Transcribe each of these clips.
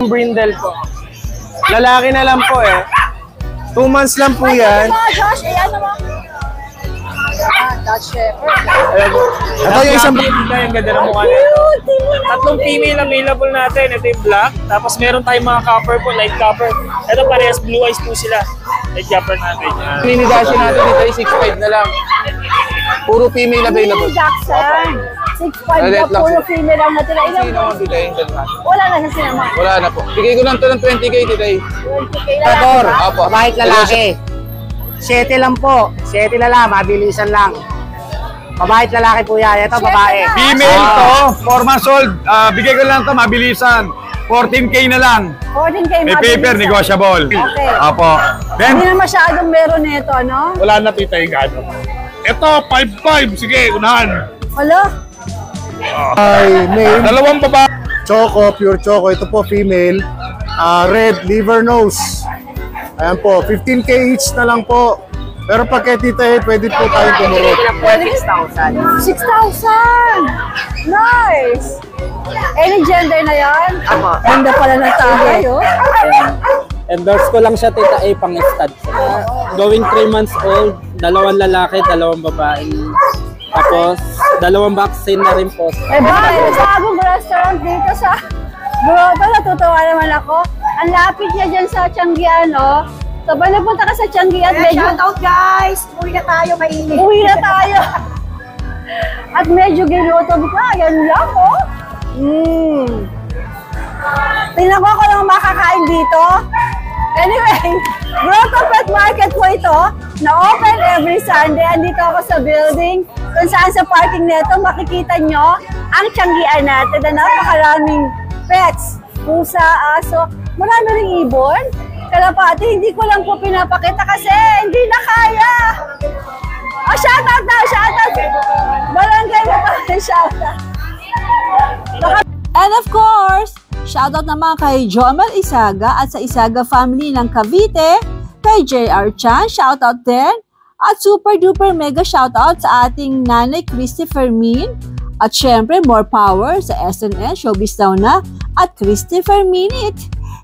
Brindle po. Lalaki na lang po eh. 2 months lang po yan. Josh, ayan naman. Dutch Shepherd. Ito yung isang yung ganda ng mukha nito. Tatlong female available natin. Ito yung black. Tapos meron tayong mga copper po, light copper. Ito parehas blue eyes po sila. Light copper natin. Minigasyon natin dito ay 6'5 na lang. Puro female available. Jackson. 6'5 na puro female lang natin. Sino ang bilayin dyan natin? Wala na sa sinama. Wala na po. Bigay ko lang ito ng 20k today. 20k lang. Tator, Opo. bahit lalaki. 7 lang po. 7 na lang, mabilisan lang. Mabait lalaki po yan. Ito, babae. Female to, 4 months old. Bigay ko lang to, mabilisan. 14k na lang. 14k May paper, negotiable. Okay. Opo. Then, Hindi na masyadong meron nito, no? wala na tita yung gano. Ito, 5'5". Sige, unahan. Hello? Ay, name. Dalawang baba. Choco, pure choco. Ito po, female. Red, liver nose. Ayan po, 15k each na lang po. Pero pag kay Tita Ed, pwede po tayong tumurot. 6,000. 6,000! Nice! Any gender na yan? Ganda pala ng tagay, oh. Endorse ko lang siya, Tita A, pang-stud. Going 3 months old, 2 lalaki, 2 babae. Tapos, 2 vaccine na rin po. Eh ba, sa bagong restaurant dito sa Grotto, natutuwa naman ako. Ang lapit niya dyan sa Tianggian, oh. So, pag nagpunta ka sa Tianggian, medyo... Shoutout guys! Uwi na tayo, mainit. Uwi na tayo. At medyo ginutom ka. Yan lang, oh. Tingnan ko ako lang makakain dito. Anyway, Grotto Pet Market po ito, na open every Sunday. Andito ako sa building kung saan sa parking neto makikita nyo ang Tianggian natin na napakaraming pets, pusa, aso, marami ring ibon. Kalapati, hindi ko lang po pinapakita kasi hindi na kaya. Oh, shoutout daw, shoutout. Barangay mo pa, shoutout. And of course, shoutout naman kay Jomel Isaga at sa Isaga family ng Cavite, kay JR Chan, shoutout din. At super duper mega shoutout sa ating nanay Christy Fermin. At syempre, more power sa SNN, Showbiz Daw Na, at Christy Ferminit.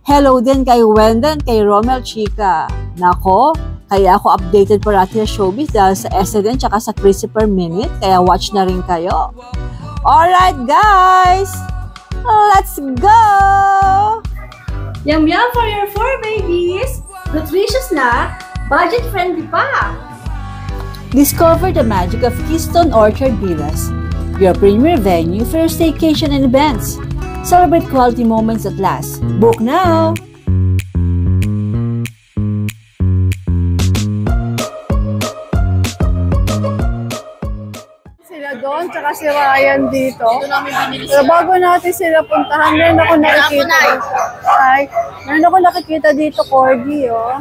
Hello din kay Wendon, kay Romel Chica. Nako, kaya ako updated parati sa Showbiz dahil sa SNN tsaka sa Christy Ferminit, kaya watch na rin kayo. Alright guys, let's go! Yum yum for your 4 babies! Nutritious na, budget friendly pa! Discover the magic of Keystone Orchard Villas, your premier venue for your staycation and events. Celebrate quality moments at last. Book now! Sila doon, tsaka si Ryan dito. Pero bago natin sila puntahan, meron ako nakikita. Ay, meron ako nakikita dito, Corgi, oh.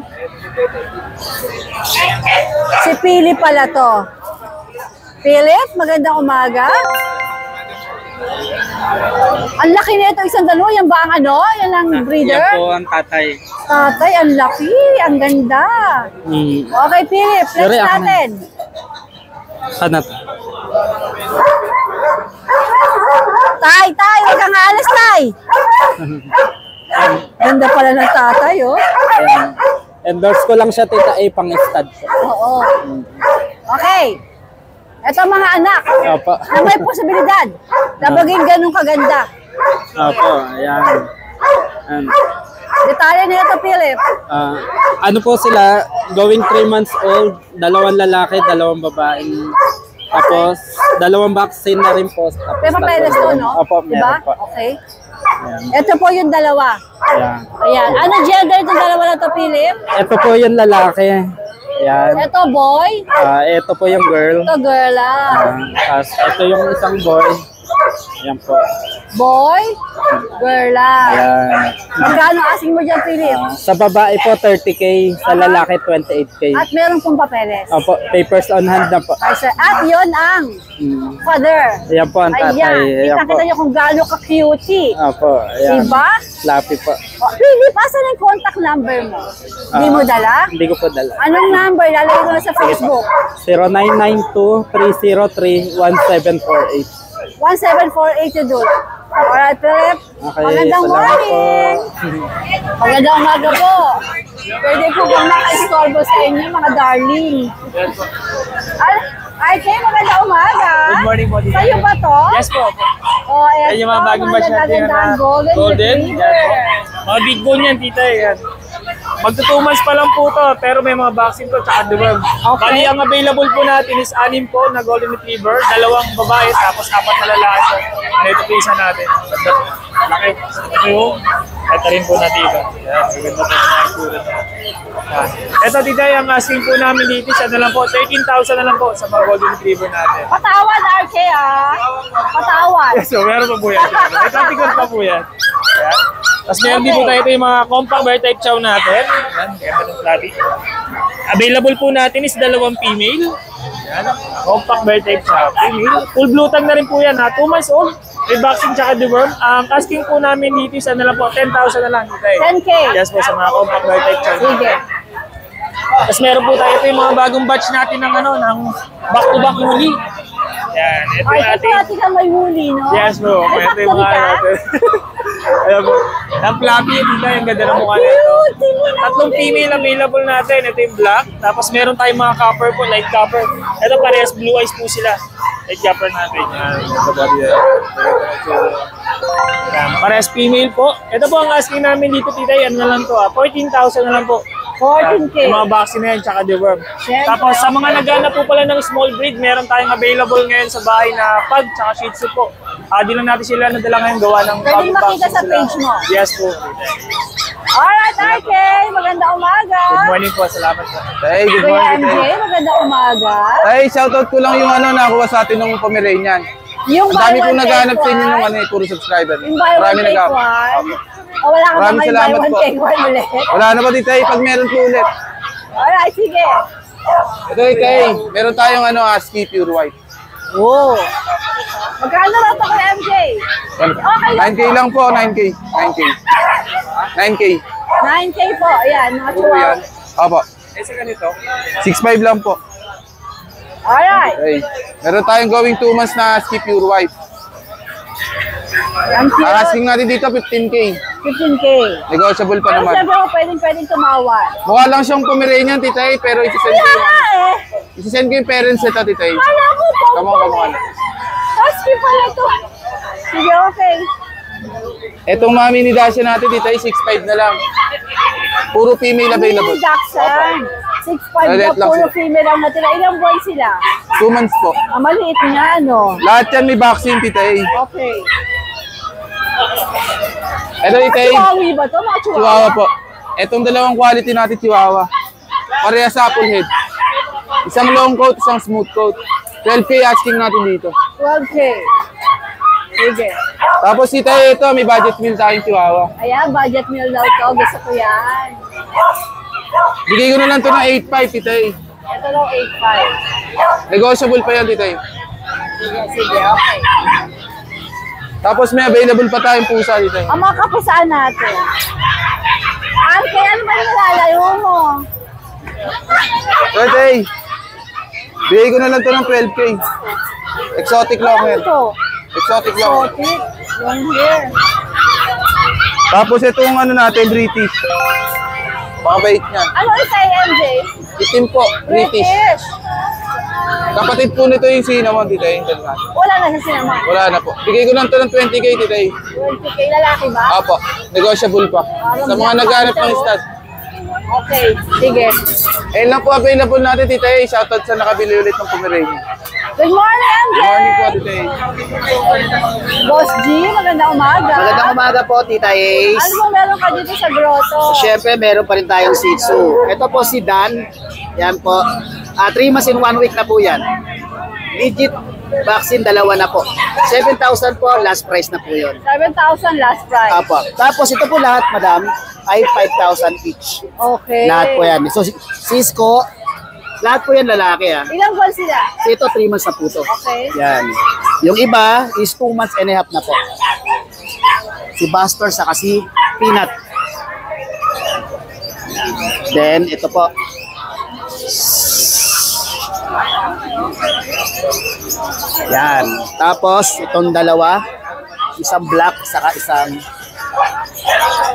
Si Philip pala to. Philip, magandang umaga. Ang laki nito, isang dalawa. Yan ba ang ano? Yan ang breeder? Yan po ang tatay. Tatay, ang laki. Ang ganda. Okay, Philip. Flex natin. Hanap. Tay, huwag kang alas, tay. Ganda pala ng tatay, oh. Endorse ko lang siya, Tita A, pang-stud. Oo. Okay. Ito mga anak. Opo. Na may posibilidad na maging ganun kaganda. Opo, ayan. Detalye na ito, Philip. Ano po sila, going 3 months old, 2 lalaki, 2 babae. Tapos, 2 vaccine na rin po. May papeles to, no? Opo, diba? meron po. Okay. Ayan. Ito po yung dalawa. Ayan. Ayan. Ano gender itong dalawa na to, Philip? Ito po yung lalaki. Ayan. Ito boy. Ito po yung girl. Ito girl, Tapos, ito yung isang boy. Ayan po. Boy, girl, Ayan. Magkano asking mo dyan, Philip? Sa babae po, 30k. Sa lalaki, 28k. At meron pong papeles. Opo, papers on hand na po. At yun ang father. Ayan po ang tatay. Ayan. Kita nyo kung gaano ka-cutie. Opo, ayan. Diba? Slappy po. Oh, Philip, asan yung contact number mo? Hindi mo dala? Hindi ko po dala. Anong number? Lalagay ko na sa Facebook. 0992-303-1748. 1748 yung dulo. Alright, Philip. Okay, Magandang salamat morning. Magandang umaga po. Pwede po bang maka-istorbo sa inyo, mga darling? Okay, magandang umaga. Good morning po, Tita. Sa'yo ba to? Yes po. Oh, ayan. Yan yung mga bagong batch natin na Golden Yan po. Mga big bone yan, tita. Yan. Magto 2 months pa lang po to, pero may mga vaccine to, tsaka deworm. Bali, ang available po natin is 6 po na Golden Retriever, 2 babae, tapos 4 na lalaki po. Ito po isa natin. Ganda po. Laki. Ito yung, ito rin po na tita. Yan, maganda po na itsura niya. Yan. Ito tita, yung asking po namin dito, siya na lang po, 13,000 na lang po sa mga Golden Retriever natin. Patawan, RK ah. Patawan. Yes, so meron pa po yan. May category pa po yan. Yan. Tapos meron din po tayo ito yung mga compact bear type chow natin. Yan, ganda ng fluffy. Available po natin is 2 female. Yan, compact bear type chow. Female. Full blue tag na rin po yan ha. 2 months old. May vaccine tsaka deworm. Ang asking po namin dito is na lang po, 10,000 na lang. 10K. Yes po, sa mga compact bear type chow. Sige. Tapos meron po tayo ito yung mga bagong batch natin ng ano, ng back-to-back huli. Yan, ito Ay, yung ito ating... natin ang may huli, no? Yes bro, May ito yung mga factory ka? natin. Ayan po. Ang fluffy yung tita, yung ganda ng mukha nito. Cute! Tingnan mo. 3 female available natin. Ito yung black. Tapos meron tayong mga copper po, light copper. Ito parehas blue eyes po sila. Light copper natin. Yan. Ito body yan. Yan. Parehas female po. Ito po ang asking namin dito tita. Ano na lang to 14,000 na lang po. 14K. Yung mga vaccine na yan, tsaka deworm. Siyempre, Tapos sa mga naghanap po pala ng small breed, meron tayong available ngayon sa bahay na pug, tsaka shih tzu po. Di lang natin sila nadala ngayon gawa ng Pwedeng bagong makita vaccine sa sila. page mo. Yes po. Alright, RK. Magandang umaga. Good morning po, salamat po. Hey, good Kuya morning. MJ, magandang umaga. Hey, shoutout ko lang yung ano, nakuha sa atin ng Pomeranian. Yung Ang dami buy po one, naghahanap take sa inyo ng one. ano, puro subscriber. Yung buy one, Marami take nag-up. one. O, wala ka ba Maraming may buy salamat one, po. take one ulit? Wala na ba dito pag meron po ulit? Alright, sige. Ito kay, meron tayong ano, ASCII Pure White. Oh. Magkano lang ito kay MJ? Okay lang 9K lang po, 9K. 9K. 9K. 9K po. Ayan, mga Puro yan. chihuahua. Opo. Eh, sa ganito, 6.5 lang po. Alright. Okay. Meron tayong going 2 months na ASCII Pure White. Ang cute. Ang asking natin dito, 15K. 15K. Negotiable pa Pero naman. siyempre, pwedeng tumawad. Mukha lang siyang Pomeranian, titay, pero isisend ko Kaya yung, nga eh. isisend ko yung parents nito, titay. Kala ko po. Kamukha. Husky pala ito. Sige, okay. Etong mami ni Dasha natin, titay, 6.5 na lang. Puro female available. Jackson. 6'5 Maliit na lang puro sila. female ang natira. Ilang buwan sila? 2 months po. Maliit nga, no? Lahat yan may vaccine, titay. Okay. Ito, titay, Chihuahua ba ito? Mga chihuahua? Chihuahua po. Etong dalawang quality natin, Chihuahua. Pareha sa apple head. Isang long coat, isang smooth coat. 12K asking natin dito. 12K. Sige. Tapos titay, ito, may budget meal tayong Chihuahua. Ayan, budget meal daw to. Gusto ko yan. Bigay ko na lang to ng 8.5, titay. Ito lang 8.5. Negotiable pa yan, titay. Sige, sige. Okay. Tapos may available pa tayong pusa dito. Ang mga kapusaan natin. Arke, ano ba yung nilalayo mo? Titay, bigay ko na lang to ng 12K. Exotic long hair. Ano to? Exotic long hair. Sotik. Long hair. Tapos itong ano natin, British. Pakabait niyan. Ano yung sa MJ? Itim po, British. Kapatid po nito yung cinnamon, titay. Wala na sa sinama. Wala na po. Bigay ko lang to ng 20K, titay. 20K lalaki ba? Apo, negotiable pa. Sa mga naghanap ng stud. Okay, sige. Ayun lang po available natin, titay. Shoutout sa nakabili ulit ng Pomeranian. Good morning, MJ! Good morning po, titay. Boss G, magandang umaga. Magandang umaga po, Tita Ace. Ano bang meron ka dito sa grotto? Siyempre, meron pa rin tayong Shih Tzu. Ito po si Dan. Yan po. 3 months in 1 week na po yan. Legit vaccine, 2 na po. 7,000 po, last price na po yun. 7,000 last price. Apo. Tapos ito po lahat, madam, ay 5,000 each. Okay. Lahat po yan. So, Cisco, lahat po yan lalaki. Ilang buwan sila? So, ito 3 months na po ito. Okay. Yan. Yung iba is 2 months and a half na po. Si Buster saka si Peanut. Then, ito po. Yan. Tapos, itong dalawa. isang black, saka isang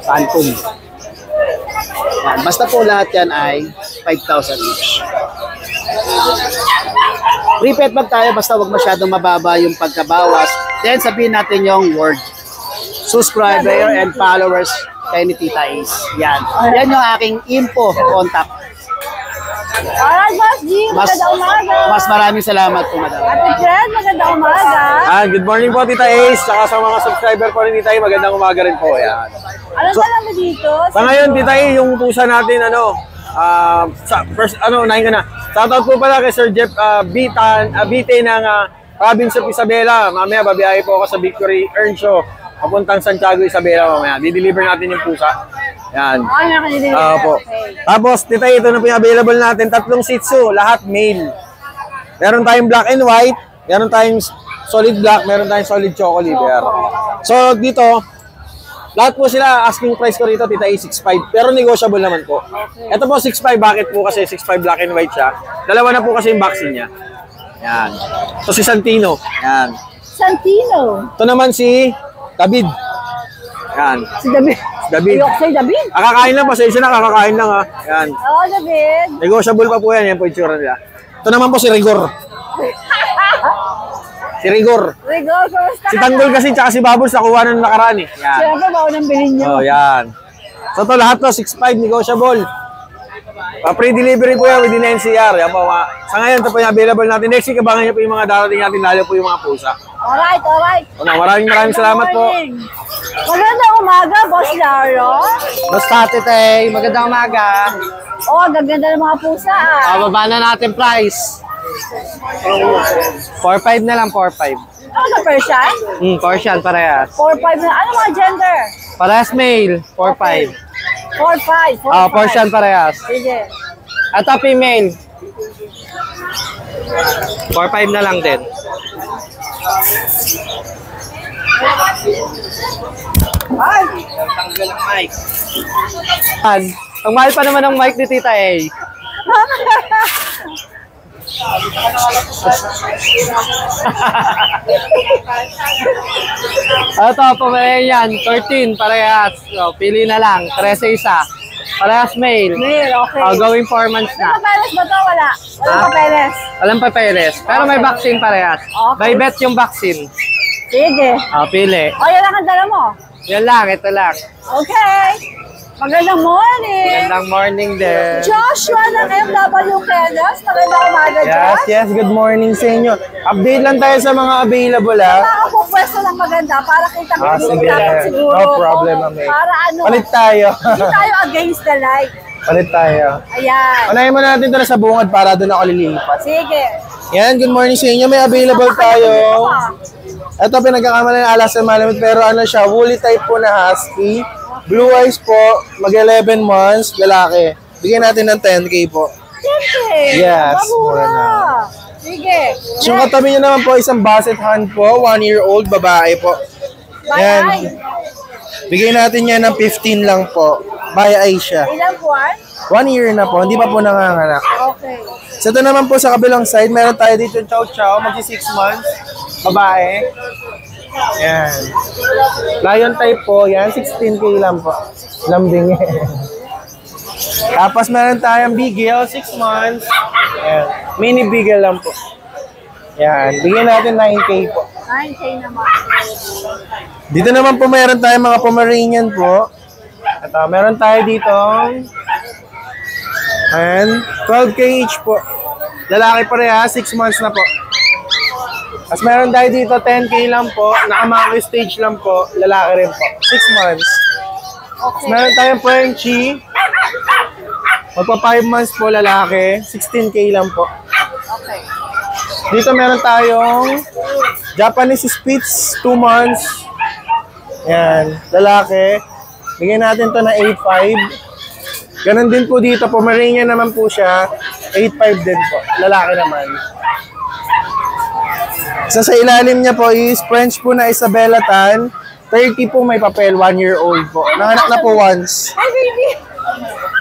phantom. Yan. Basta po lahat yan ay 5,000 each. Free pet bag tayo, basta wag masyadong mababa yung pagkabawas. Then sabihin natin yung word. Subscriber and followers kay ni Tita Ace. Yan. Yan yung aking info contact. Alright, Boss G, magandang umaga. Mas maraming salamat po, madam. Ate Fred, magandang umaga. Good morning po, Tita Ace. Saka sa mga subscriber po rin, Tita Ace, magandang umaga rin po. Yan. Anong dala mo dito? Sa ngayon, Tita Ace, yung pusa natin, first, unahin ka na. Shoutout po pala kay Sir Jeff Bite ng Province of Isabela. Mamaya, babiyahe po ako sa Victory Earn Show. Papuntang Santiago, Isabela mamaya. Di-deliver natin yung pusa. Yan. Po. Tapos, Tita, ito na po yung available natin. 3 Shih Tzu, lahat male. Meron tayong black and white. Meron tayong solid black. Meron tayong solid choco liver. So, dito, lahat po sila, asking price ko rito, Tita, 6.5. Pero negotiable naman po. Ito po, 6.5. Bakit po? Kasi 6.5 black and white siya. Dalawa na po kasi yung vaccine niya. Yan. So, si Santino. Yan. Santino. Ito naman si David. Yan. Si David. David. Ayok sa'yo, David. Kakain lang, pasensya na, kakakain lang ha. Yan. Oo, David. Negotiable pa po yan, yan po yung tsura nila. Ito naman po si Rigor. Si Rigor. Rigor, kumusta Si ka Tanggol na? kasi, tsaka si Babos, nakuha na nung nakaraan eh. Yan. Siyempre, maunang bilhin nyo. Oh, yan. So ito lahat to, 6.5 negotiable. Pre-delivery po yan within NCR. Yan po, sa ngayon, ito po yung available natin. Next week, abangan niyo po yung mga darating natin, lalo po yung mga pusa. Alright, alright. Maraming salamat po. Magandang umaga, Boss Laro. Basta, Tite, magandang umaga. Oo, gaganda ng mga pusa ah. Baba na natin price. 4.5 na lang, 4.5. Ano na Persian? Persian, parehas. 4-5 na. Ano mga gender? Parehas male, 4.5. 4-5. Persian, parehas. Sige. At female. 4.5 na lang din. Ay! Tanggal ang mic. Ang mahal pa naman ng mic ni Tita A. Ito, Pomeranian, 13, parehas. So, pili na lang, 13 isa. Parehas male. Male, okay. Going 4 months May na. papeles ba ito? Wala. Walang papeles. Walang papeles. Pero may vaccine parehas. Okay. May bet yung vaccine. Sige. Pili. O, yan lang ang dala mo. Yan lang, ito lang. Okay. Magandang morning. Magandang morning din. Joshua ng MW Kenas. Magandang umaga, Josh. Yes, good morning sa inyo. Update lang tayo sa mga available Mga pupwesto ng maganda para kita sige. dapat siguro. No problem, ma'am. Para ano, Palit tayo. hindi tayo against the light. Palit tayo. Ayan. Unahin mo natin ito sa bungad para doon ako lilipat. Sige. Yan, good morning sa inyo. May available tayo. Ito pinagkakamala ng alas ng malamit pero ano siya, woolly type po na husky. Blue eyes po, mag 11 months, lalaki. Bigyan natin ng 10K po. Sige. Yes, Mabura. mura na. Sige. So yung katabi niya naman po isang basset hand po, 1-year-old babae po. Yan. Bye. Bigyan natin yan ng 15 lang po. By eye siya. Ilang buwan? 1 year na po, hindi pa po nanganganak. Okay. So ito naman po sa kabilang side, meron tayo dito yung chow chow, magsi 6 months, babae. Yan. Lion type po, yan, 16K lang po. Lambing. Tapos meron tayong bigel, 6 months. Yan. Mini bigel lang po. Yan, bigyan natin 9K po. 9K naman. Dito naman po meron tayong mga Pomeranian po. Ito, meron tayo dito. And 12K each po. Lalaki pa 6 months na po. Tapos meron tayo dito 10K lang po. Nakamaki stage lang po. Lalaki rin po. 6 months. Tapos meron tayong Frenchie. Magpa 5 months po lalaki. 16K lang po. Okay. Dito meron tayong Japanese Spitz, 2 months. Yan, lalaki. Bigyan natin to na 8.5. Ganon din po dito, Pomeranian naman po siya. 8.5 din po, lalaki naman. So sa ilalim niya po is French po na Isabella Tan. 30 po may papel, 1-year-old po. Nanganak na po once. Ay, baby!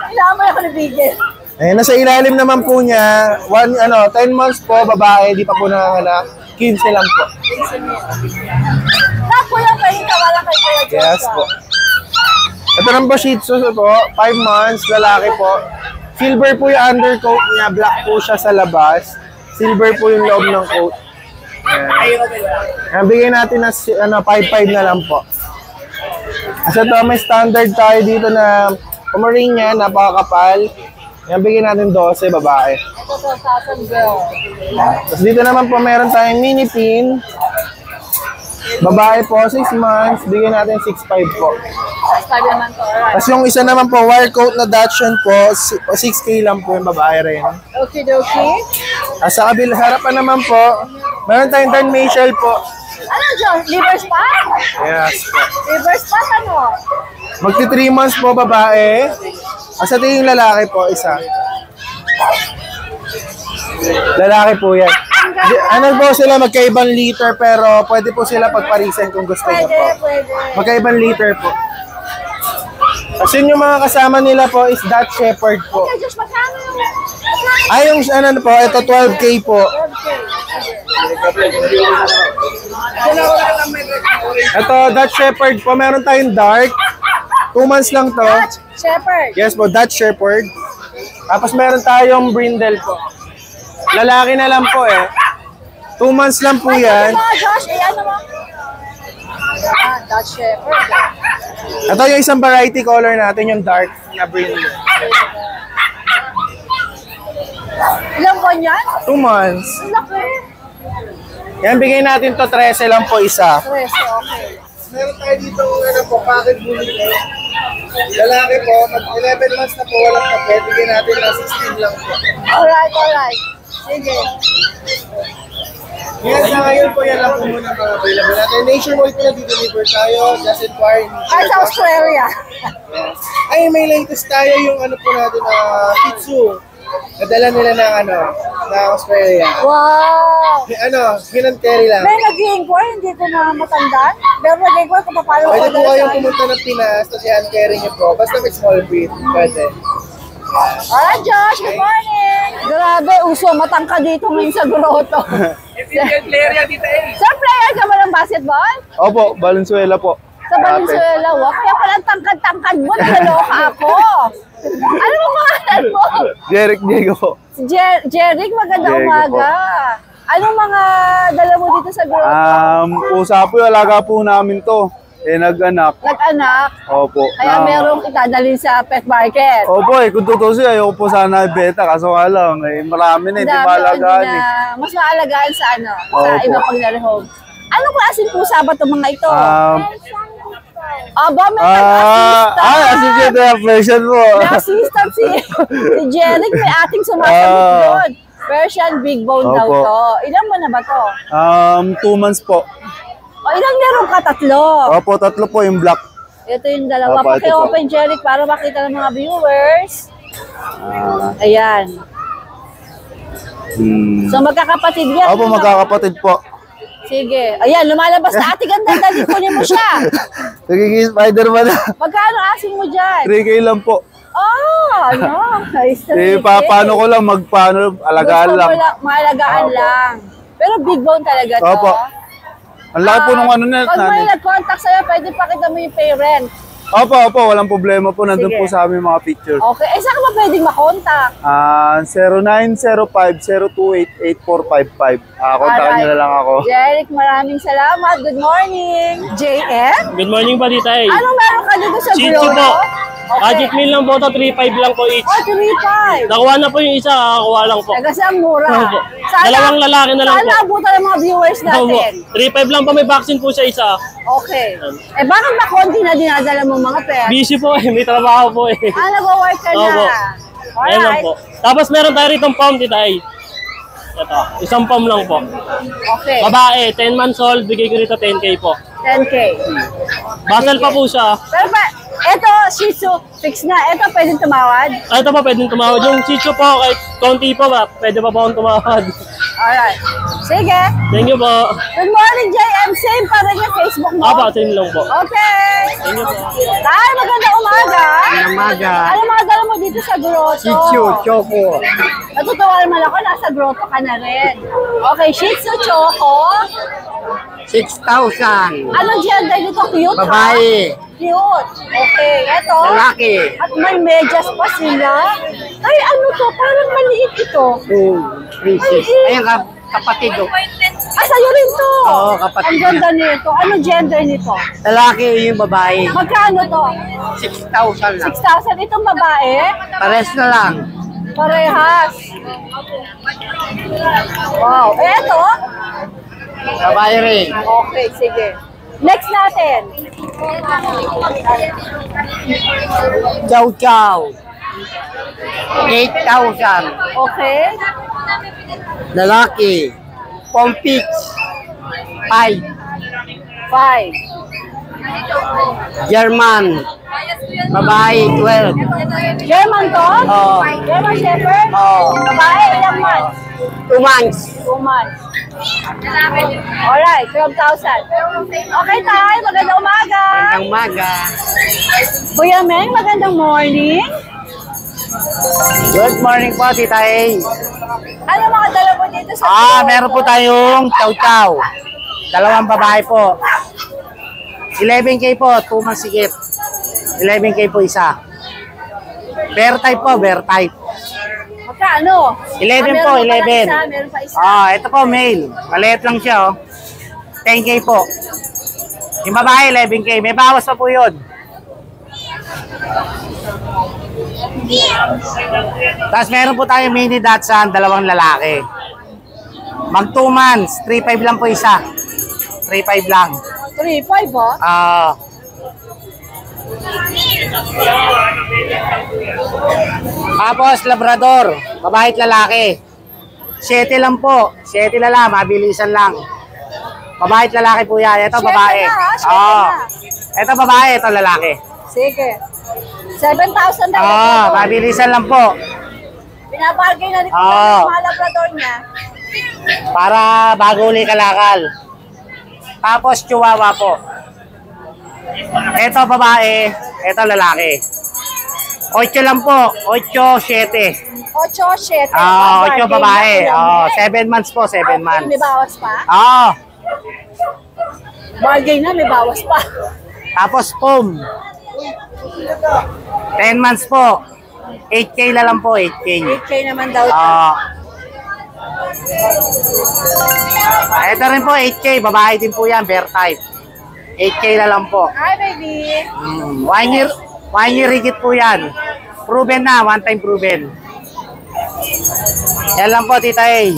Kailangan mo ako nabigil. Ayan, nasa ilalim naman po niya, 10 months po, babae, di pa po nanganganak. 15 lang po. kuya, pwede tawalan kay Kuya Joshua. Yes po. Ito naman po, Shih Tzu po. 5 months, lalaki po. Silver po yung undercoat niya. Black po siya sa labas. Silver po yung loob ng coat. Ayan. Bigay natin na 5.5 na lang po. Kasi ito, may standard tayo dito na Pomeranian, napakakapal. Ayan, bigay natin 12, babae. Ito, 12,000 girl. Tapos dito naman po, meron tayong mini pin. Babae po, 6 months. Bigyan natin 6.5 po. 6.5 naman to, alright. Tapos yung isa naman po, wire coat na Dachshund po, 6K lang po yung babae rin. Okie-dokie. At sa kabila, harapan naman po, meron tayong Dalmatian po. Ano, John? Liver spot? Yes po. Liver spot, ano? Magti 3 months po babae. At sa tingin lalaki po, isa. Lalaki po yan. Ano po sila, magkaibang liter pero pwede po sila pagparisan kung gusto niyo po. Pwede. Magkaibang liter po. Kasi yung mga kasama nila po is Dutch Shepherd po. Okay, Josh, magkano yung... Ay, yung ano po, ito 12K po. Ito, Dutch Shepherd po. Meron tayong dark. 2 months lang to. Dutch Shepherd. Yes po, Dutch Shepherd. Tapos meron tayong brindle po. Lalaki na lang po eh. 2 months lang po yan. Ito mga Josh, ano mo? Ah, Dutch Shepherd. Ito yung isang variety color natin, yung dark na brindle. Ilang buwan yan? 2 months. Ang laki. Yan, bigay natin to 13 lang po isa. 13, okay. Meron tayo dito ano po, pocket bully po. Lalaki po, mag 11 months na po, walang kapit. Bigay natin na 16 lang po. Alright. Sige. Yan, sa ngayon po, yan lang po muna mga available natin. Nationwide po nag-deliver tayo. Just inquire. Ay, sa Australia. Ay, may latest tayo yung ano po natin na Shih Tzu. Nadala nila ng Australia. Wow. Hinanteri lang. May nag-i-inquire, hindi ko na matandaan. Pero nag-i-inquire kung paano ko Pwede po dala kayong sa... pumunta ng Pinas, tapos i-hand-carry niyo po. Basta may small breed. Pwede. Alright, Josh, good morning! Grabe, uso, matangka dito ngayon sa grotto. Player yan dito eh. Sir, player ka ba ng basketball? Opo, Valenzuela po. Sa Valenzuela, wow. Kaya pala ang tangkad-tangkad mo, nalaloka ako. Ano mo pangalan mo? Jeric Diego po. Si Jeric, maganda Jeric umaga. Anong mga dala mo dito sa grotto? Pusa po, alaga po namin to. Nag-anak. Nag-anak, Opo. kaya merong itadalhin sa pet market. Opo, kung totoo siya, ayoko po sana ibenta. Kaso nga lang, marami na, hindi maalagaan eh. Mas maalagaan sa sa Opo. iba pag narehome. Anong klaseng pusa ba itong mga ito? Aba, may assistant na version po. May assistant si Jeric, may ating sumasagot doon. Persian Big Bone daw Opo. to. Ilan mo na ba to? 2 months po. O ilang meron ka? 3. Opo, 3 po yung black. Ito yung dalawa. Opo, ito Paki-open, Jeric, para makita ng mga viewers. Ayan. So magkakapatid yan. Opo, ano? magkakapatid po. Sige. Ayan, lumalabas na. Ate, ganda. Dali, kunin mo siya. Nagiging Spider-Man na. Magkano asing mo dyan? 3K lang po. Nice. Paano ko lang alagaan lang. Maalagaan lang. Pero big bone talaga to. Opo. Ang laki po nung Pag may nag-contact sa'yo, pwede pakita mo yung parent. Opo, walang problema po. Nandun Sige. po sa aming mga pictures. Okay. Saan ka ba pwedeng makontak? 0905-028-8455. Kontakin niyo na lang ako. Jeric, maraming salamat. Good morning. JM? Good morning pa dito eh. Anong meron ka dito sa Shih Tzu grotto? po. Budget meal lang po ito, 3.5 lang po each. 3.5. Nakuha na po yung isa, kakakuha lang po. Kasi ang mura. Opo. Dalawang lalaki na lang po. Sana abutan ng mga viewers Opo. natin. 3.5 lang po, may vaccine po siya isa. Okay. Bakit ba konti na dinadala mo mga pet? Busy po eh, may trabaho po eh. Nag-work ka na. Opo. Ayan lang po. Tapos meron tayo rito pom, titay. Ito, isang pom lang po. Okay. Babae, 10 months old, bigay ko rito 10K po. 10K. Basal pa po siya. Pero ito, Shih Tzu, fix na. Ito, pwedeng tumawad? Ito pa, pwedeng tumawad. Yung Shih Tzu po, kahit konti pa ba, pwede pa po akong tumawad. Alright. Sige. Thank you po. Good morning, JM. Same pa rin yung Facebook mo? Apa, same lang po. Okay. Thank you po. Tay, magandang umaga. Umaga. Ano mga dala mo dito sa grotto? Shih Tzu, Choco. Natutuwa naman ako, nasa grotto ka na rin. Okay, Shih Tzu, Choco. 6,000. Anong gender nito? Cute, ha? Babae. Cute. Okay, eto. Lalaki. At may medyas pa sila. Ay, ano to? Parang maliit ito. Princess. Ayan ka, kapatid. Ah, sa'yo rin to. Oo, kapatid Ang ganda nito. Anong gender nito? Lalaki yung babae. Magkano to? 6,000 lang. 6,000. Itong babae? Pares na lang. Parehas. Wow. Eto? Babae rin. Okay, sige. Next natin. Chow chow. 8,000. Okay. Lalaki. Pompix. 5. 5. German. Babae, 12. German to? Oo. German Shepherd? Oo. Babae, ilang months? 2 months. 2 months. Alright, 12,000. Okay tayo, magandang umaga. Magandang umaga. Kuya Meng, magandang morning. Good morning po, Tita A. Ano mga dala mo dito sa Meron po tayong chow chow. 2 babae po. 11K po, 2 months sigit. 11K po isa. Bear type po, bear type. Magkano? 11 po, 11. Meron pa isa. Ito po, male. Maliit lang siya, oh. 10K po. Yung babae, 11K. May bawas pa po yun. Tapos meron po tayong mini Dachshund, 2 lalaki. Mag 2 months, 3.5 lang po isa. 3.5 lang. 3.5 ba? Tapos Labrador, babae at lalaki. 7 lang po. 7 na lang, mabilisan lang. Babae at lalaki po yan. Ito babae. Ito babae, ito lalaki. Sige. 7,000 daw. Mabilisan lang po. Binabargain na rin po ng mga Labrador niya. Para bago uli kalakal. Tapos Chihuahua po. Ito babae, ito lalaki. 8 lang po, 8, 7. 8, 7. 8 babae. 7 months po, 7 months. May bawas pa? Bargain na, may bawas pa. Tapos Pom. 10 months po. 8K na lang po, 8K. 8K naman daw. Ito rin po, 8K. Babae din po yan, bear type. 8K na lang po. Hi, baby. 1 year higit po yan. Proven na, one time proven. Yan lang po, Tita A.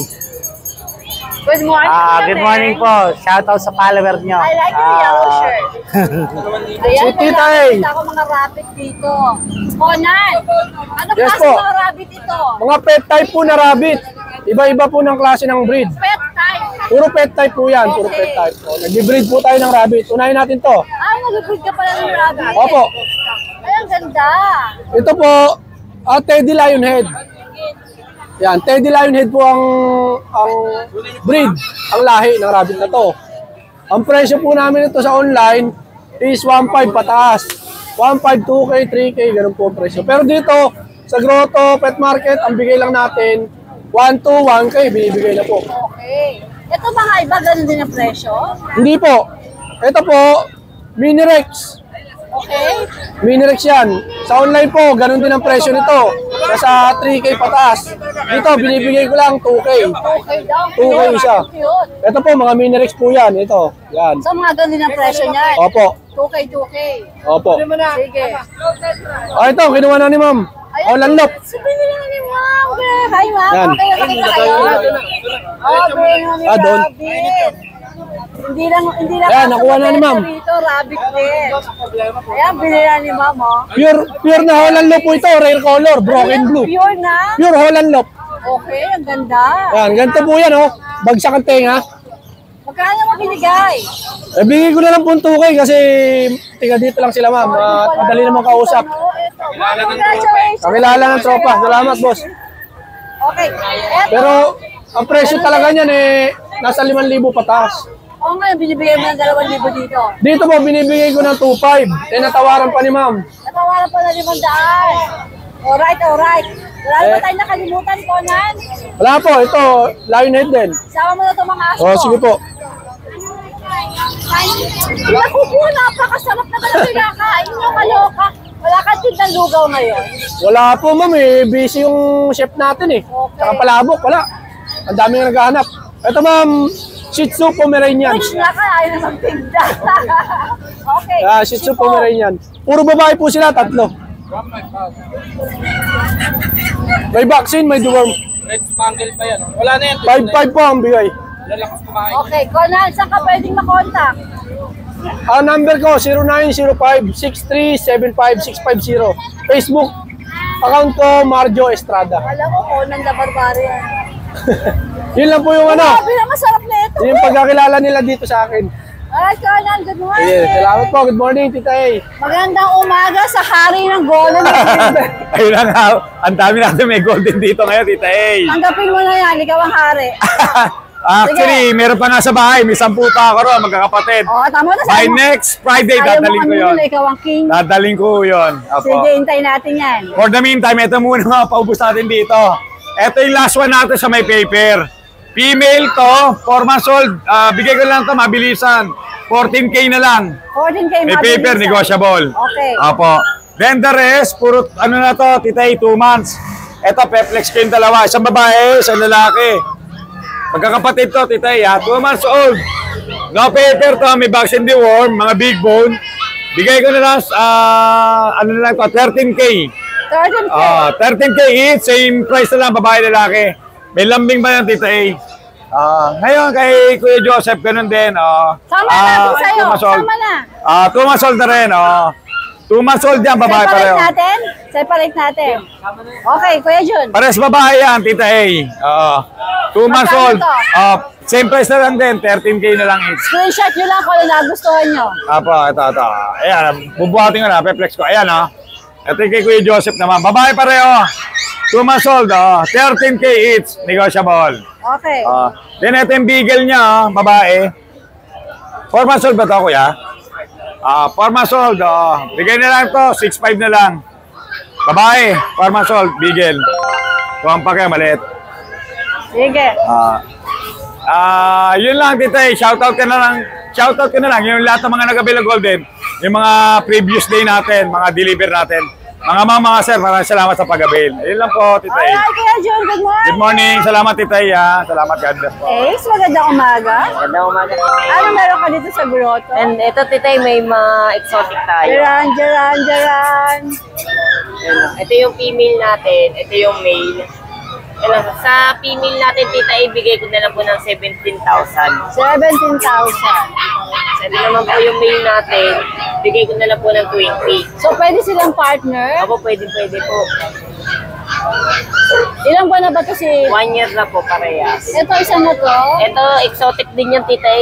Good morning. Good morning po. Shoutout sa follower nyo. I like your yellow shirt. Si Tita A. Nakita ko mga rabbit dito. Conan, ano Yes klase po. mga rabbit ito? Mga pet type po na rabbit. Iba-iba po ng klase ng breed. Pet type. Puro pet type po yan. Puro pet type. Nag-breed po tayo ng rabbit. Unahin natin to. Nag-breed ka pala ng rabbit. Opo. Ay, ang ganda. Ito po, Teddy Lionhead. Yan, Teddy Lionhead po ang breed, ang lahi ng rabbit na to. Ang presyo po namin ito sa online is 1.5 pataas. 1.5, 2K, 3K, ganun po ang presyo. Pero dito, sa Grotto Pet Market, ang bigay lang natin, 1 to 1K, binibigay na po. Okay. Ito mga iba, ganun din ang presyo? Hindi po. Ito po, Mini Rex. Okay. Mini Rex yan. Sa online po, ganun din ang presyo nito. Nasa 3K pataas. Dito, binibigay ko lang 2K. Okay daw. 2K isa. Cute. Ito po, mga Mini Rex po yan. Ito, yan. So mga ganun din ang presyo niya. Opo. 2K, 2K. Opo. Sige. Ito, kinuha na ni ma'am. Holland Loop. Sabihin nila ni Ma'am. Hi, Ma'am. Yan. Okay, nakita kayo. Bring ni doon. rabbit. Hindi lang Ayan, nakuha na ni Ma'am. Dito, rabbit din. Ayan, binili na ni Ma'am, oh. Pure na Holland Loop po ito. Rare color, broken blue. Pure na. Pure Holland Loop. Okay, ang ganda. Yan, ganito po yan, oh. Bagsak ang tenga. Magkano mo binigay? Bigay ko na lang po 2K kasi tiga dito lang sila, ma'am. Madali naman kausap. Congratulations. Kakilala ng tropa. Salamat, boss. Okay. Eto. Pero ang presyo talaga niyan nasa 5,000 pataas. Oo nga, binibigay mo ng 2,000 dito. Dito po binibigay ko ng 2,500. Natawaran pa ni ma'am. Natawaran pa na 500. Alright. Wala ba tayong nakalimutan, Conan? Wala po, ito Lionhead din. Sama mo na itong mga aso. Sige po. Naku po, napakasarap na talaga pinakain nyo, kaloka. Wala kang tindang lugaw ngayon. Wala po, ma'am eh. Busy yung chef natin eh. Okay. Saka palabok, wala. Ang dami nga naghahanap. Ito, ma'am, Shih Tzu Pomeranian. Rich na ka, ayaw na magtinda. Okay. Shih Tzu Pomeranian. Puro babae po sila, 3. May vaccine, may deworm. Red Spangle pa yan. Wala na yan. 5-5 po ang bigay. Lalakas kumain. Okay, Conan, saan ka pwedeng makontak? Ang number ko, 0905-6375-650. Facebook, account ko, Marjo Estrada. Alam ko, Conan the Barbarian. Yun lang po yung ano. Grabe na, masarap na ito. Yun yung pagkakilala nila dito sa akin. Alright, Conan, good morning. Sige, salamat po. Good morning, Tita A. Magandang umaga sa hari ng Golden. Ayun na nga, ang dami natin may golden dito ngayon, Tita A. Tanggapin mo na yan, ikaw ang hari. Actually, meron pa nga sa bahay, may 10 pa ako ron, magkakapatid. Oo, tama na. By next Friday, dadaling ko yun. Ikaw ang king. Dadaling ko yun. Apo. Sige, hintayin natin yan. For the meantime, ito muna mga paubos natin dito. Ito yung last one natin sa may paper. Female to, 4 months old. Bigay ko lang to mabilisan. 14K na lang. 14K May paper, negotiable. Okay. Apo. Then the rest, puro ano na to, titay, 2 months. Ito, Peplex ko yung dalawa. Isang babae, isang lalaki. Magkakapatid to, titay, 2 months old. No paper to, may vaccine deworm, mga big bone. Bigay ko na lang, ano na lang to, 13K. 13K. 13K each, same price na lang, babae, lalaki. May lambing ba yan, Tita A? Ngayon, kay Kuya Joseph, ganun din. Sama na po sa'yo, 2 months old. sama na. 2 months old na rin. 2 months old yan, babae pareho. Separate natin. Okay, Kuya Jun. Pares babae yan, Tita A. 2 months old. Magkano Same price na lang din, 13K na lang each. Screenshot nyo lang kung nagustuhan nyo. Apo, ito. Ayan, bubuhatin ko na, Peplex ko. Ayan, ito yung kay Kuya Joseph naman. Babae pareho. 2 months old, 13K each, negotiable. Okay. Then ito yung beagle niya, babae. 4 months old ba ito, Kuya? 4 months old, bigay na lang ito, 6'5 na lang. Babae, 4 months old, beagle. Kuhaan pa kayo, maliit. Sige. Yun lang, Tita, shoutout ka na lang. Shoutout ka na lang, yung lahat ng mga nag-avail golden, yung mga previous day natin, mga deliver natin. Mga sir, maraming salamat sa pag-avail. Ayun lang po, Tita. Alright, Kuya Jun, good morning. Good morning, salamat, Tita. Salamat, God bless po. Ace, magandang umaga. Magandang umaga. Ano meron ka dito sa grotto? And ito, Titay, may mga exotic tayo. Jaran. Ito yung female natin, ito yung male. Sa female natin, Tita, ibigay ko na lang po ng 17,000. 17,000. Ito naman po yung male natin, bigay ko na lang po ng 20. So, pwede silang partner? Ako, pwede po. Ilang buwan na ba ito si... 1 year na po, parehas. Ito, isa na to? Ito, exotic din yan, Tita.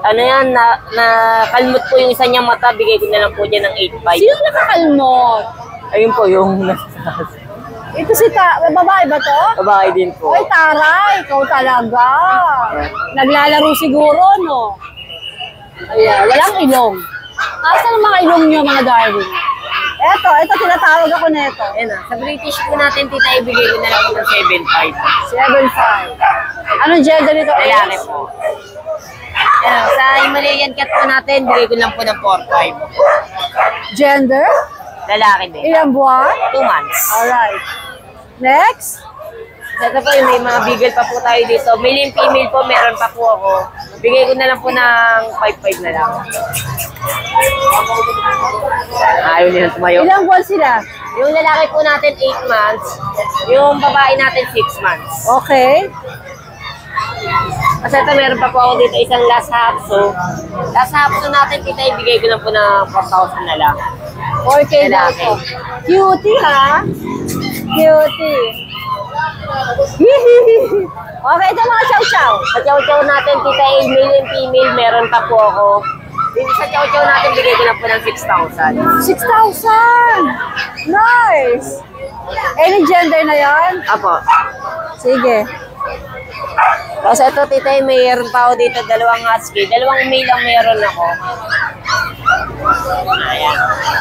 Ano yan, nakalmot po yung isa niyang mata, bigay ko na lang po dyan ng 8,500. Sino nakakalmot? Ayun po, yung... Ito si babae ba to? Babae din po. Ay, taray, ikaw talaga. Naglalaro siguro, no? Ayan, walang ilong. Asa ng mga ilong nyo, mga darling? Ito, tinatawag ako nito. Ayan na, sa British po natin, Tita, ibigay ko na lang po ng 7,500. 7,500. Anong gender nito? Lalaki po. Ayan, sa Himalayan cat po natin, bigay ko lang po ng 4,500. Gender? Lalaki din. Ilang buwan? 2 months. Alright. Next? Ito po, may mga bigel pa po tayo dito. Male and female po, meron pa po ako. Bigay ko na lang po ng 5,500 na lang. Ayaw nila tumayo. Ilang buwan sila? Yung lalaki po natin 8 months. Yung babae natin 6 months. Okay. Kasi ito, meron pa po ako dito isang last hapso. Last hapso natin, Tita, ibigay ko lang po ng 4,000 na lang. 4K na ito. Cutie, ha? Cutie. Okay, ito mga chow-chow. Sa chow-chow natin, Tita, male and female, meron pa po ako. Dito sa chow-chow natin, bigay ko lang po ng 6,000. 6,000! Nice! Any gender na yan? Apo. Sige. Tapos ito, Tita, mayroon pa ako dito, 2 husky. 2 male ang meron ako. Ayan.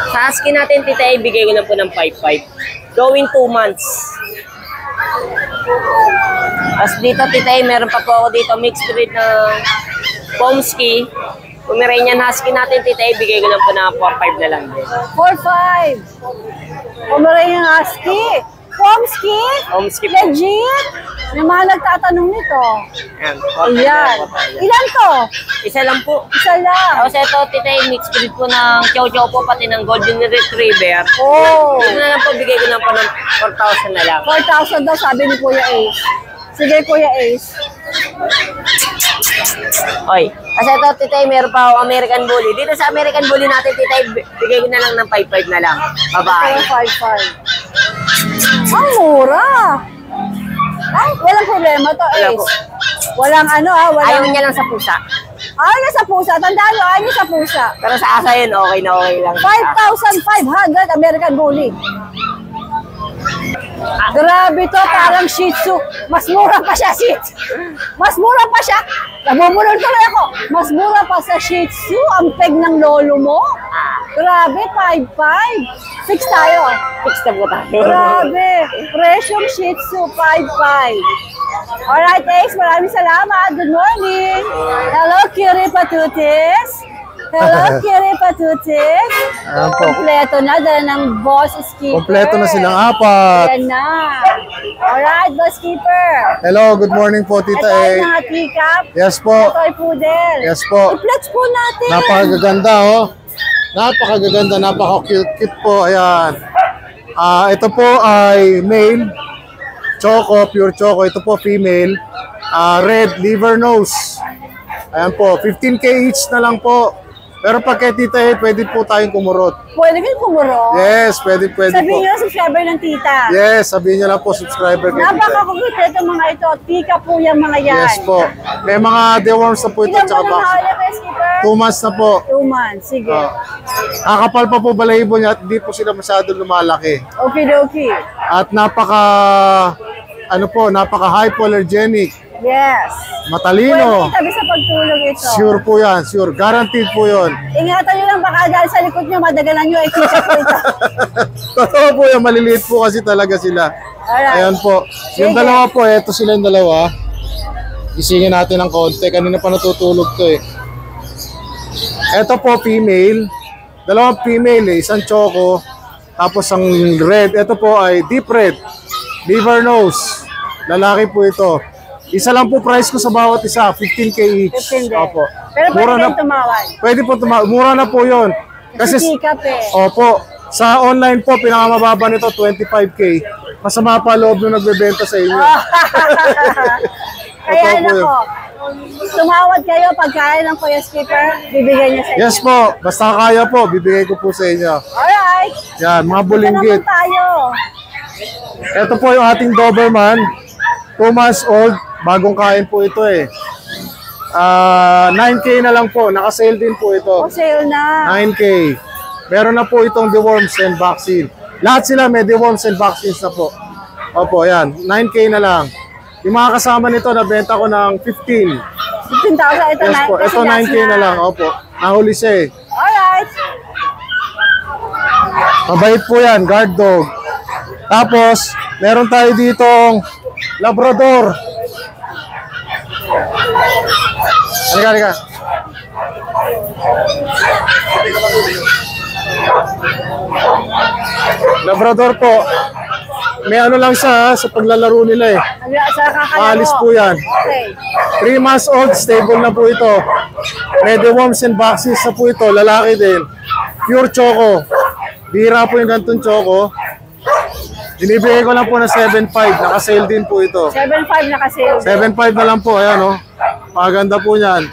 Sa husky natin, Tita, ibigay ko lang po ng 5,500. Going 2 months. Tapos dito, Tita, meron pa po ako dito, mixed breed ng Pomsky. Pomeranian Husky natin, tita, ibigay ko lang po na 4-5 na lang din. 4-5. Pomeranian Husky. Pomsky? Homesky po. Legit? May mga nagtatanong nito. Ayan. Ayan. Ilan to? Isa lang po. Isa lang. Tapos ito, tita, mixed breed po ng Chow Chow po, pati ng Golden Retriever. Oh. Ito na lang po, bigay ko lang po ng 4,000 na lang. 4,000 daw sabi ni Kuya Ace. Sige, Kuya Ace. Oy. Kasi ito, tita, meron pa akong American Bully. Dito sa American Bully natin, tita, bigay ko na lang ng 5,500 na lang. Babae. 5,500. Ang mura. Ay, walang problema to, Wala Ace. po. Walang ano walang... Ayaw niya lang sa pusa. Ayaw niya sa pusa. Tandaan mo, ayaw niya sa pusa. Pero sa asa yun, okay na okay lang. 5,500 American Bully. Grabe to, parang Shih Tzu. Mas mura pa siya, Shih Tzu. Mas mura pa siya. Nabubulol tuloy ako. Mas mura pa sa Shih Tzu. Ang peg ng lolo mo. Grabe, 5,500. Fix tayo. Fix na po tayo. Grabe. Presyong Shih Tzu, 5,500. Alright, Ace. Maraming salamat. Good morning. Hello, Kiri Patutis. Hello, Kiri Patutis. Ayan po. Kompleto na. Dala ng Boss Skipper. Kompleto na silang apat. Ayan na. Alright, Boss Skipper. Hello, good morning po, Tita Ito ay A. mga teacup. Yes po. Ito ay poodle. Yes po. I-flex po natin. Napakaganda, oh. Napakaganda, napaka-cute po. Ayan. Ito po ay male. Choco, pure choco. Ito po female. Red liver nose. Ayan po. 15K each na lang po. Pero pag kay Tita A, pwede po tayong kumurot. Pwede kayo kumuro. Yes, pwede Sabihin po. nyo lang subscriber ng tita. Yes, sabihin nyo lang po subscriber kay Tita A. Napaka-cute itong mga ito. Tika po yung mga yan. Yes po. May mga deworms na po ito. Ilan po Tsaka na box. mahal niya, Boss Skipper? 2 months na po. 2 months. Sige. Kakapal pa po balahibo niya at hindi po sila masyado lumalaki. Okay. At napaka hypoallergenic. Yes. Matalino. Pwede itabi sa pagtulog ito. Sure po yan, sure. Guaranteed po yun. Ingatan nyo lang baka dahil sa likod nyo, madagalan nyo ay kita po ito. Totoo po yan, maliliit po kasi talaga sila. Alright. Ayan po. Yung Sige. dalawa po, eto sila yung dalawa. Isingin natin ng konti. Kanina pa natutulog to eh. Eto po, female. Dalawang female eh. Isang choco. Tapos ang red. Eto po ay deep red. Liver nose. Lalaki po ito. Isa lang po price ko sa bawat isa. 15K each. 15 din. Opo. Pero pwede Mura na, kayong tumawad. pwede po tumawad. Mura na po yun. Kasi Kasi, tikap eh. opo. Sa online po, pinakamababa nito, 25K. Masama pa loob nung nagbebenta sa inyo. Kaya Totoo po yun. nako, tumawad kayo pagkain ng Kuya Skipper, bibigyan niya sa inyo. Yes po. Basta kaya po, bibigay ko po sa inyo. Alright. Yan, mga Ito bulinggit. naman tayo. Ito po yung ating Doberman. 2 months old. Bagong kain po ito eh. 9K na lang po. Naka-sale din po ito. O sale na. 9K. Meron na po itong deworms and vaccine. Lahat sila may deworms and vaccines na po. Opo, yan. 9K na lang. Yung mga kasama nito, nabenta ko ng 15. 15,000. Ito Yes na. po. Ito 9K na lang. Opo. Nahuli siya eh. Alright. Mabait po yan. Guard dog. Tapos, meron tayo ditong Labrador. Halika. Labrador po. May ano lang siya sa paglalaro nila eh. Sa kakalaro. Maalis po yan. Okay. 3 months old, stable na po ito. May deworms and vaccines na po ito. Lalaki din. Pure choco. Bira po yung gantong choco. Binibigay ko lang po na 7.5. Naka-sale din po ito. 7,500 na kasi. 7.5 na lang po. Ayan o. Maganda po niyan.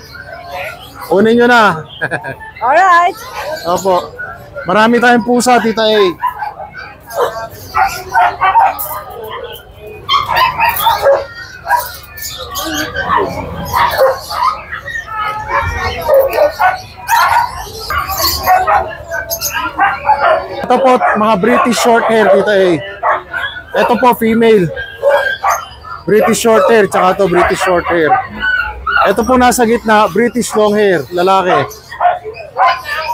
Kunin nyo na. Alright. Opo. Marami tayong pusa, Tita A. Ito po, mga British short hair, Tita A. Ito po, female. British short hair, tsaka ito, British short hair. Ito po nasa gitna, British long hair, lalaki.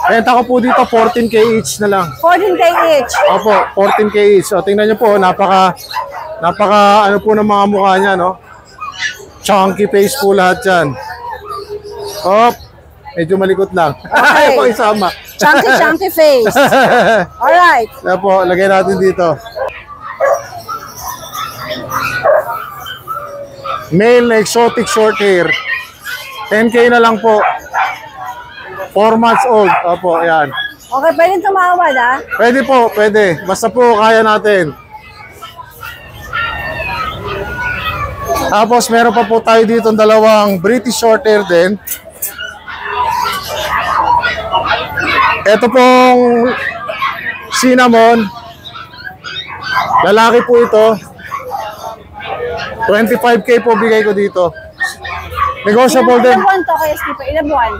Benta ko po dito, 14K each na lang. 14K each. Opo, 14K each. So, tingnan nyo po, napaka ano po ng mga mukha niya, no? Chunky face po lahat yan. Op. Medyo malikot lang. Okay. Ayaw pang isama. Chunky face. Alright. Kaya po, lagay natin dito. Male na exotic short hair. 10K na lang po. 4 months old. Opo, ayan. Okay, pwede tumawad ah. Pwede po, pwede. Basta po kaya natin. Tapos meron pa po tayo dito dalawang British short hair din. Ito pong cinnamon. Lalaki po ito. 25K po bigay ko dito. Negotiable din. Ilang buwan to kay Skipper? Ilang buwan?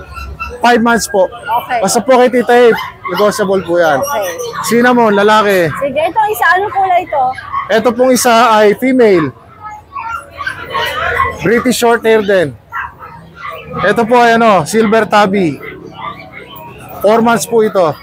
5 months po. Okay. Basta po kay Tita Abe, negotiable po yan. Okay. Cinnamon, lalaki. Sige, ito isa. Anong kulay ito? Ito pong isa ay female. British short hair din. Ito po ay silver tabby. 4 months po ito.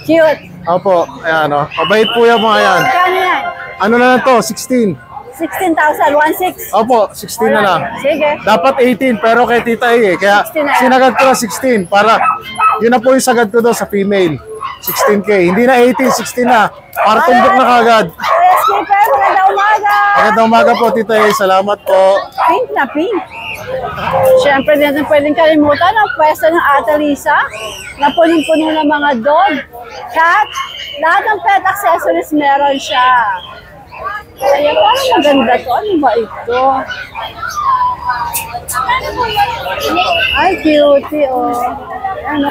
Cute. Opo, ayan Mabait po yung mga yan. Kano yan? Ano na lang to? 16. 16,000, 1,600. Opo, 16 na lang. Sige. Dapat 18 pero kay Tita A kaya 16 na yan. sinagad ko na 16 para yun na po yung sagad ko doon sa female. 16K. Hindi na 18, 16 na. Para tumbok na kagad. Kaya Skipper, magandang umaga. Magandang umaga po Tita A. Salamat po. Pink na pink. Siyempre, hindi natin pwedeng kalimutan ang pwesto ng Ate Lisa na punong-puno ng mga dog, cat, lahat ng pet accessories meron siya. Kaya parang maganda to. Ano ba ito? Ay, cutie, oh.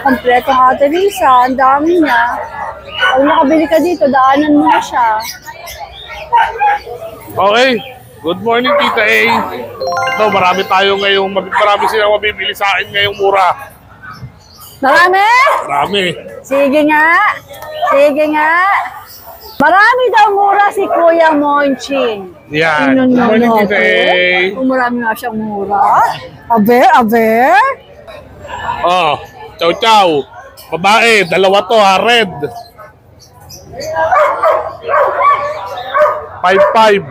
Kompleto ang Ate Lisa. Ang dami niya. Pag nakabili ka dito, daanan mo na siya. Okay. Good morning, Tita A. Ito, marami silang mabibili sa akin ngayong mura. Marami? Marami. Sige nga. Sige nga. Marami daw mura si Kuya Monching. Yan. Good morning, Tita A. Marami nga siyang mura. Aber? Oh, chow. Babae, dalawa to ha, red. 5-5.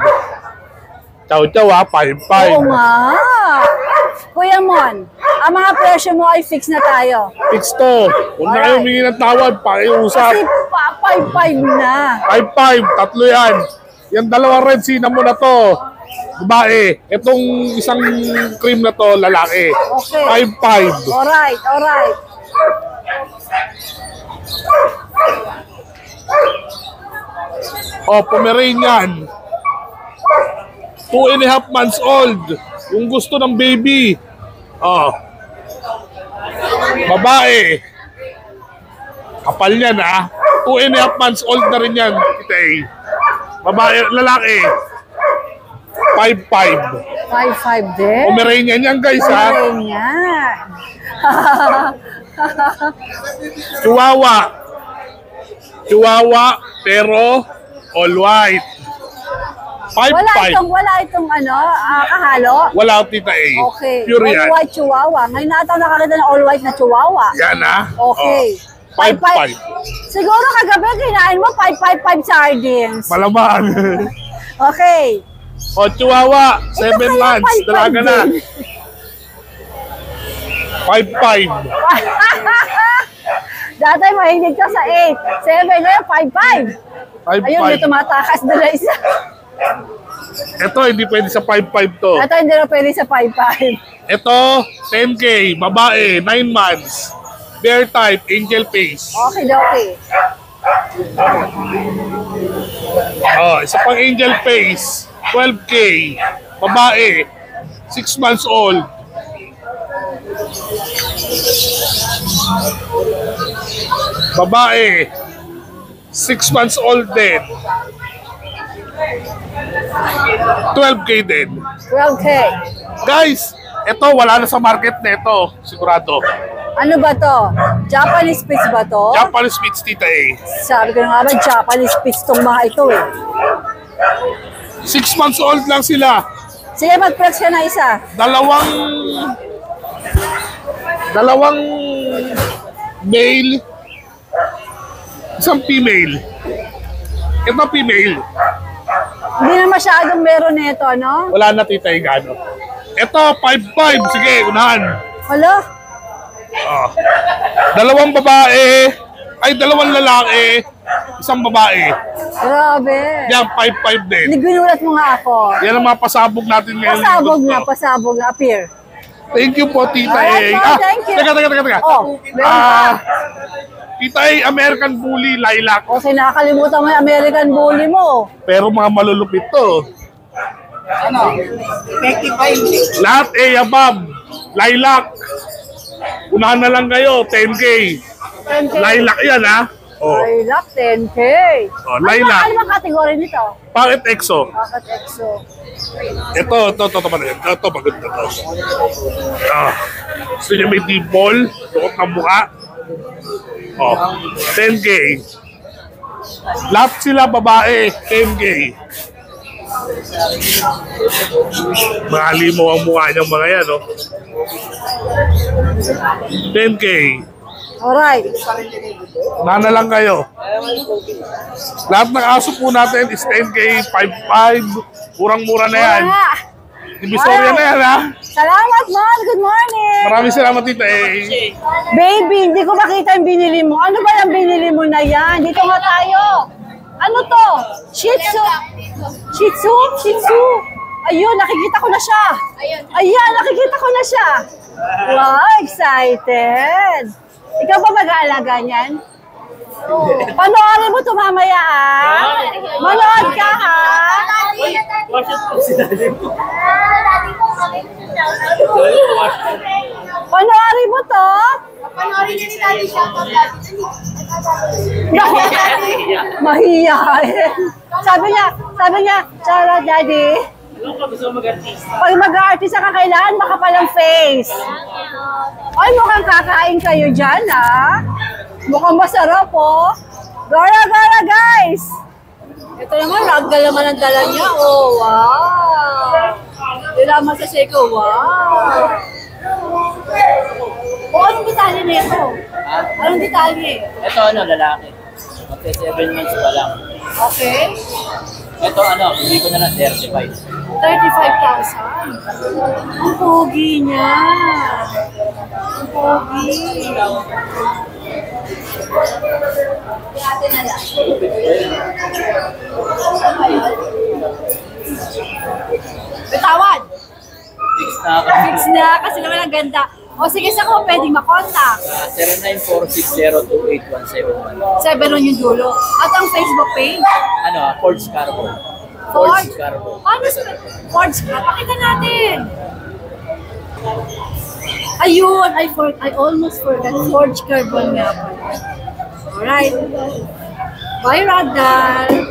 Chow ha, 5-5. Oo nga. Kuya Mon, ang mga presyo mo ay fix na tayo. Fix to. Huwag na kayo humingi ng tawad, pakiusap. Kasi 5-5 na. 5-5, tatlo yan. Yung dalawang red cinnamon na to, babae. Itong isang cream na to, lalaki. Okay. 5-5. Alright. Oh, Pomeranian. 2.5 months old. Yung gusto ng baby. Oh. Babae. Kapal yan 2.5 months old na rin yan. Babae, lalaki. 5'5". 5'5" din? Pomeranian yan guys ha. Pomeranian. Chihuahua pero all white. 5'5". Wala itong kahalo? Wala Tita A. Okay. Pure All yan. white chihuahua. Ngayon nataw nakakita ng all white na chihuahua. Yan Okay. 5'5". Siguro kagabi kinain mo 5 sardines. Malaman. Okay. O, Chihuahua, 7 months, dalaga na. 5'5". Dati mahilig ka sa 8. 7, ngayon 5'5". 5'5". Ayun, may tumatakas na isa. Ito, hindi pwede sa 5'5 to. Ito, hindi na pwede sa 5'5". Ito, 10K, babae, 9 months. Bear type, angel face. Okay. Oh, isa pang angel face, 12K, babae, 6 months old. Babae, 6 months old din. 12K din. 12K. Guys, ito wala na sa market nito, sigurado. Ano ba to? Japanese Spitz ba to? Japanese Spitz, Tita A. Sabi ko na nga ba, Japanese Spitz tong mga ito 6 months old lang sila. Sige, mag-flex ka na isa. Dalawang male, isang female. Ito female. Hindi na masyadong meron nito, no? Wala na Tita A, gano. Ito, 5'5". Sige, unahan. Hala? Oh. Dalawang babae, ay dalawang lalaki, isang babae. Grabe. Yan, 5-5 din. Nigunulat mo nga ako. Yan ang mga pasabog natin ngayon. Pasabog na, appear. Thank you po, Tita Alright, A. thank you. Teka. Oh, Tita A, American Bully, Lilac. Okay, nakakalimutan mo yung American Bully mo. Pero mga malulupit to. Lahat A above, Lilac. Unahan na lang kayo, 10K. 10K. Lilac yan, ha? Oh. Lilac, 10K. Oh, Lilac. Ano bang kategory nito? Pocket EXO. Pocket EXO. Ito, maganda to. Gusto niya may deep ball, tukot ng mukha. Oh, 10K. Lahat sila babae, 10K. Mahali mo ang mukha niyang mga yan, no? 10K. Alright. Nana lang kayo. Lahat ng aso po natin is 10K, 5-5. Murang-mura na yan. Divisoria na yan, ha? Salamat, Mom. Good morning. Maraming salamat, Tita A. Baby, hindi ko makita yung binili mo. Ano ba yung binili mo na yan? Dito nga tayo. Ano to? Shih Tzu? Shih Tzu? Shih Tzu? Ayun, nakikita ko na siya. Ayan, nakikita ko na siya. Wow, excited. Ikaw ba mag-aalaga niyan? Panoorin mo ito mamaya, ah. Manood ka, ha? Panoorin mo to? Panoorin niya ni Daddy siya. Naku, mahihayin. Sabi niya, Charot, Daddy. Pag mag-artista ka, kailangan makapalang face. Ay, mukhang kakain kayo dyan, ha? Mukhang masarap, oh. Gara, guys! Ito naman, raggal naman ang dala niya. Oh, wow! Nilaman sa Seiko, wow! O, anong detalye na ito? Anong detalye? Ito lalaki. Okay, 7 months pa lang. Okay. Ito bili ko na lang 35. 35,000. Ang pogi niya. Ang pogi. Ate na lang. Bitawan. Fix na kasi naman ang ganda. O sige, sa ko pwedeng makontak. 0946028171. 7 yung dulo. At ang Facebook page? Forge Carbo. Forge Carbo. Ano sa Forge Carbo? Pakita natin. Ayun, I almost forgot. Forge Carbon nga pala. Alright. Bye, Ragdal.